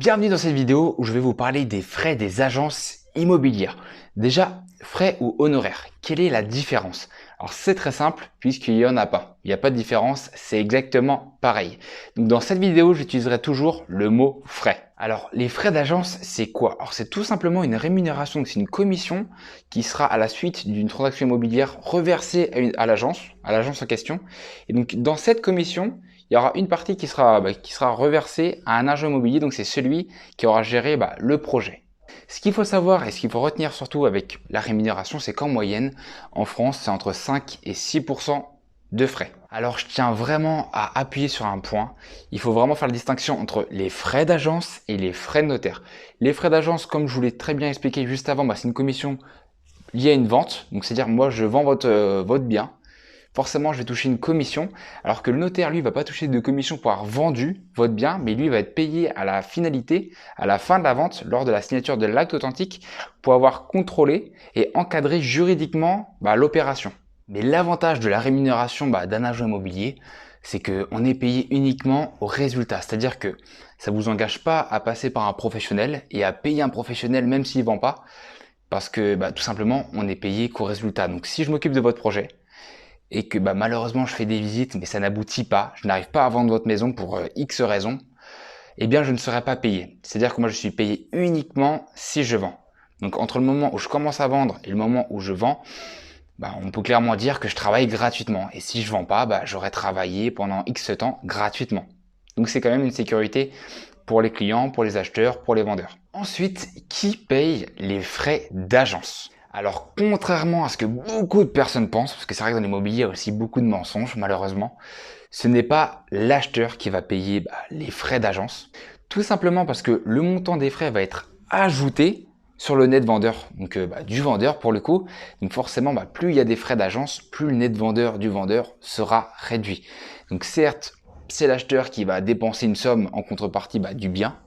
Bienvenue dans cette vidéo où je vais vous parler des frais des agences immobilières. Déjà, frais ou honoraires, quelle est la différence? Alors c'est très simple puisqu'il n'y en a pas. Il n'y a pas de différence, c'est exactement pareil. Donc dans cette vidéo, j'utiliserai toujours le mot frais. Alors les frais d'agence, c'est quoi? Alors c'est tout simplement une rémunération, c'est une commission qui sera à la suite d'une transaction immobilière reversée à l'agence en question. Et donc dans cette commission, il y aura une partie qui sera reversée à un agent immobilier, donc c'est celui qui aura géré le projet. Ce qu'il faut savoir et ce qu'il faut retenir surtout avec la rémunération, c'est qu'en moyenne, en France, c'est entre 5 et 6% de frais. Alors je tiens vraiment à appuyer sur un point, il faut vraiment faire la distinction entre les frais d'agence et les frais de notaire. Les frais d'agence, comme je vous l'ai très bien expliqué juste avant, c'est une commission liée à une vente, donc c'est-à-dire moi je vends votre bien. Forcément, je vais toucher une commission, alors que le notaire, lui, va pas toucher de commission pour avoir vendu votre bien, mais lui va être payé à la finalité, à la fin de la vente, lors de la signature de l'acte authentique, pour avoir contrôlé et encadré juridiquement l'opération. Mais l'avantage de la rémunération d'un agent immobilier, c'est qu'on est payé uniquement au résultat. C'est-à-dire que ça vous engage pas à passer par un professionnel et à payer un professionnel même s'il vend pas, parce que tout simplement, on est payé qu'au résultat. Donc si je m'occupe de votre projet, et que malheureusement je fais des visites mais ça n'aboutit pas, je n'arrive pas à vendre votre maison pour X raisons, eh bien je ne serai pas payé. C'est-à-dire que moi je suis payé uniquement si je vends. Donc entre le moment où je commence à vendre et le moment où je vends, on peut clairement dire que je travaille gratuitement. Et si je vends pas, j'aurais travaillé pendant X temps gratuitement. Donc c'est quand même une sécurité pour les clients, pour les acheteurs, pour les vendeurs. Ensuite, qui paye les frais d'agence? Alors, contrairement à ce que beaucoup de personnes pensent, parce que c'est vrai que dans l'immobilier, il y a aussi beaucoup de mensonges, malheureusement, ce n'est pas l'acheteur qui va payer les frais d'agence. Tout simplement parce que le montant des frais va être ajouté sur le net vendeur, donc du vendeur pour le coup. Donc forcément, plus il y a des frais d'agence, plus le net vendeur du vendeur sera réduit. Donc certes, c'est l'acheteur qui va dépenser une somme en contrepartie du bien,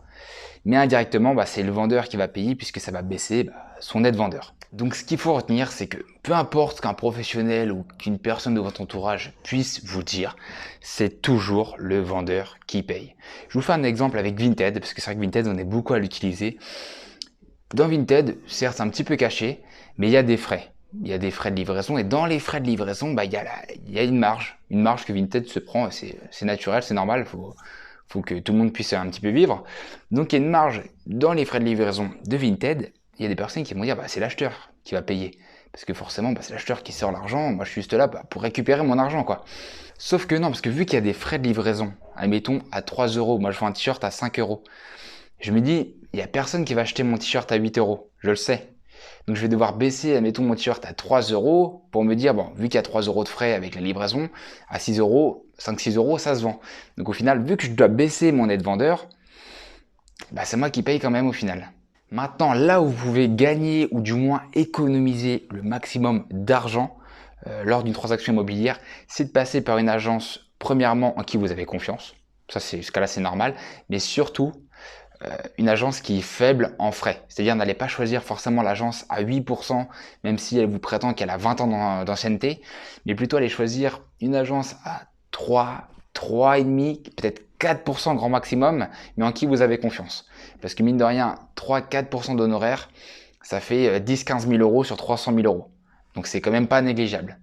mais indirectement, c'est le vendeur qui va payer puisque ça va baisser son net vendeur. Donc ce qu'il faut retenir, c'est que peu importe qu'un professionnel ou qu'une personne de votre entourage puisse vous dire, c'est toujours le vendeur qui paye. Je vous fais un exemple avec Vinted, parce que c'est vrai que Vinted, on est beaucoup à l'utiliser. Dans Vinted, certes, c'est un petit peu caché, mais il y a des frais. Il y a des frais de livraison et dans les frais de livraison, il y a une marge que Vinted se prend, c'est naturel, c'est normal, faut que tout le monde puisse un petit peu vivre. Donc il y a une marge dans les frais de livraison de Vinted. Il y a des personnes qui vont dire c'est l'acheteur qui va payer. Parce que forcément, c'est l'acheteur qui sort l'argent, moi je suis juste là pour récupérer mon argent, quoi. Sauf que non, parce que vu qu'il y a des frais de livraison, admettons à 3 euros, moi je vends un t-shirt à 5 euros, je me dis, il n'y a personne qui va acheter mon t-shirt à 8 euros, je le sais. Donc je vais devoir baisser, admettons, mon t-shirt à 3 euros pour me dire, vu qu'il y a 3 euros de frais avec la livraison, à 6 euros, 5-6 euros, ça se vend. Donc au final, vu que je dois baisser mon net vendeur, c'est moi qui paye quand même au final. Maintenant, là où vous pouvez gagner ou du moins économiser le maximum d'argent lors d'une transaction immobilière, c'est de passer par une agence, premièrement, en qui vous avez confiance. Ça, ce cas-là, c'est normal. Mais surtout, une agence qui est faible en frais. C'est-à-dire n'allez pas choisir forcément l'agence à 8%, même si elle vous prétend qu'elle a 20 ans d'ancienneté, mais plutôt aller choisir une agence à 3, 3,5, peut-être 4% grand maximum, mais en qui vous avez confiance. Parce que mine de rien, 3-4% d'honoraires, ça fait 10-15 000 euros sur 300 000 euros. Donc c'est quand même pas négligeable.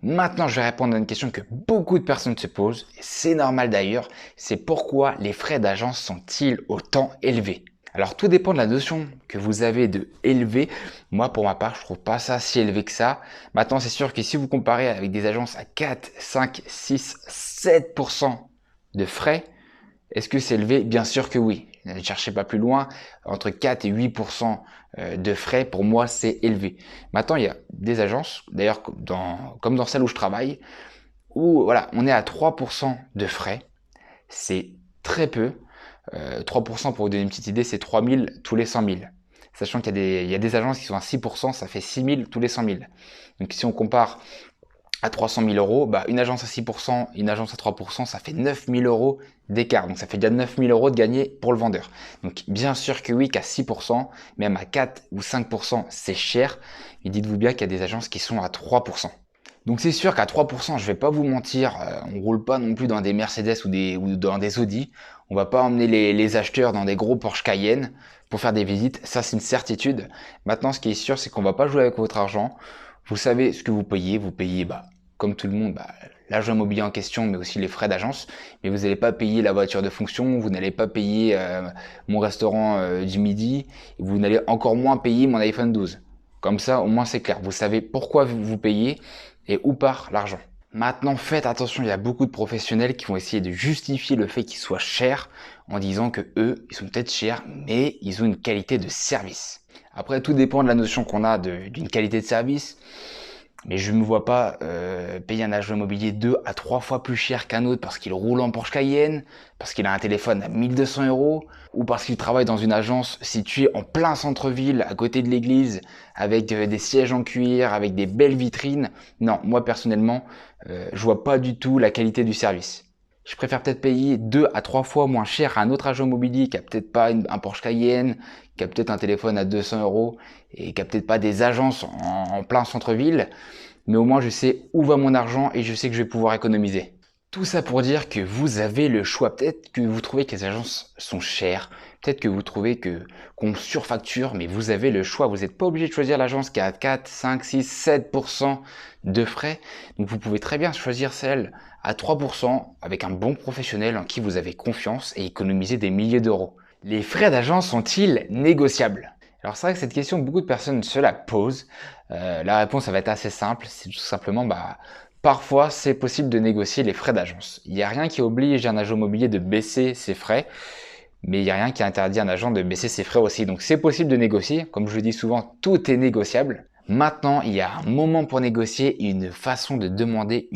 Maintenant, je vais répondre à une question que beaucoup de personnes se posent, et c'est normal d'ailleurs, c'est pourquoi les frais d'agence sont-ils autant élevés? Alors tout dépend de la notion que vous avez de élevé. Moi pour ma part, je trouve pas ça si élevé que ça. Maintenant, c'est sûr que si vous comparez avec des agences à 4, 5, 6, 7% de frais, est-ce que c'est élevé? Bien sûr que oui. Ne cherchez pas plus loin. Entre 4 et 8% de frais, pour moi, c'est élevé. Maintenant, il y a des agences, d'ailleurs comme dans celle où je travaille, où voilà, on est à 3% de frais. C'est très peu. 3% pour vous donner une petite idée, c'est 3 000 tous les 100 000. Sachant qu'il y a des agences qui sont à 6%, ça fait 6 000 tous les 100 000. Donc si on compare à 300 000 euros, une agence à 6%, une agence à 3%, ça fait 9 000 euros d'écart. Donc ça fait déjà 9 000 euros de gagné pour le vendeur. Donc bien sûr que oui, qu'à 6%, même à 4 ou 5%, c'est cher. Et dites-vous bien qu'il y a des agences qui sont à 3%. Donc c'est sûr qu'à 3%, je vais pas vous mentir, on roule pas non plus dans des Mercedes ou dans des Audi. On va pas emmener les acheteurs dans des gros Porsche Cayenne pour faire des visites. Ça, c'est une certitude. Maintenant, ce qui est sûr, c'est qu'on va pas jouer avec votre argent. Vous savez ce que vous payez. Vous payez, comme tout le monde, l'agent immobilier en question, mais aussi les frais d'agence. Mais vous n'allez pas payer la voiture de fonction. Vous n'allez pas payer mon restaurant du midi. Vous n'allez encore moins payer mon iPhone 12. Comme ça, au moins, c'est clair. Vous savez pourquoi vous payez et où part l'argent. Maintenant, faites attention, il y a beaucoup de professionnels qui vont essayer de justifier le fait qu'ils soient chers en disant que eux, ils sont peut-être chers, mais ils ont une qualité de service. Après, tout dépend de la notion qu'on a d'une qualité de service. Mais je ne me vois pas payer un agent immobilier 2 à 3 fois plus cher qu'un autre parce qu'il roule en Porsche Cayenne, parce qu'il a un téléphone à 1200 euros, ou parce qu'il travaille dans une agence située en plein centre-ville, à côté de l'église, avec des sièges en cuir, avec des belles vitrines. Non, moi personnellement, je vois pas du tout la qualité du service. Je préfère peut-être payer 2 à 3 fois moins cher à un autre agent immobilier qui a peut-être pas un Porsche Cayenne, qui a peut-être un téléphone à 200 euros et qui a peut-être pas des agences en plein centre-ville. Mais au moins, je sais où va mon argent et je sais que je vais pouvoir économiser. Tout ça pour dire que vous avez le choix. Peut-être que vous trouvez que les agences sont chères. Peut-être que vous trouvez qu'on surfacture, mais vous avez le choix. Vous n'êtes pas obligé de choisir l'agence qui a 4, 5, 6, 7% de frais. Donc vous pouvez très bien choisir celle à 3% avec un bon professionnel en qui vous avez confiance et économiser des milliers d'euros. Les frais d'agence sont-ils négociables? Alors c'est vrai que cette question, beaucoup de personnes se la posent. La réponse, ça va être assez simple. C'est tout simplement, parfois, c'est possible de négocier les frais d'agence. Il n'y a rien qui oblige un agent immobilier de baisser ses frais, mais il n'y a rien qui interdit un agent de baisser ses frais aussi. Donc c'est possible de négocier. Comme je le dis souvent, tout est négociable. Maintenant, il y a un moment pour négocier et une façon de demander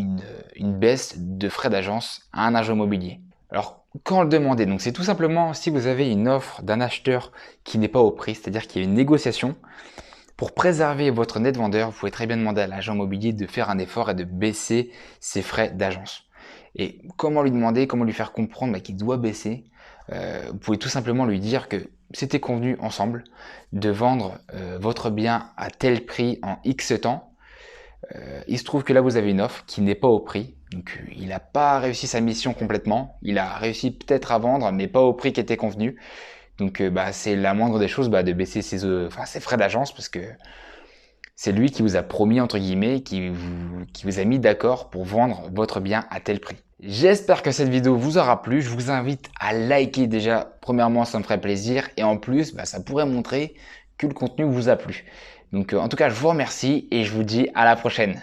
une baisse de frais d'agence à un agent immobilier. Alors, quand le demander? Donc c'est tout simplement si vous avez une offre d'un acheteur qui n'est pas au prix, c'est-à-dire qu'il y a une négociation. Pour préserver votre net vendeur, vous pouvez très bien demander à l'agent immobilier de faire un effort et de baisser ses frais d'agence. Et comment lui demander, comment lui faire comprendre qu'il doit baisser? Vous pouvez tout simplement lui dire que c'était convenu ensemble de vendre votre bien à tel prix en X temps. Il se trouve que là, vous avez une offre qui n'est pas au prix. Donc, il n'a pas réussi sa mission complètement. Il a réussi peut-être à vendre, mais pas au prix qui était convenu. Donc, c'est la moindre des choses de baisser ses frais d'agence parce que c'est lui qui vous a promis, entre guillemets, qui vous a mis d'accord pour vendre votre bien à tel prix. J'espère que cette vidéo vous aura plu. Je vous invite à liker déjà. Premièrement, ça me ferait plaisir. Et en plus, ça pourrait montrer que le contenu vous a plu. Donc, en tout cas, je vous remercie et je vous dis à la prochaine.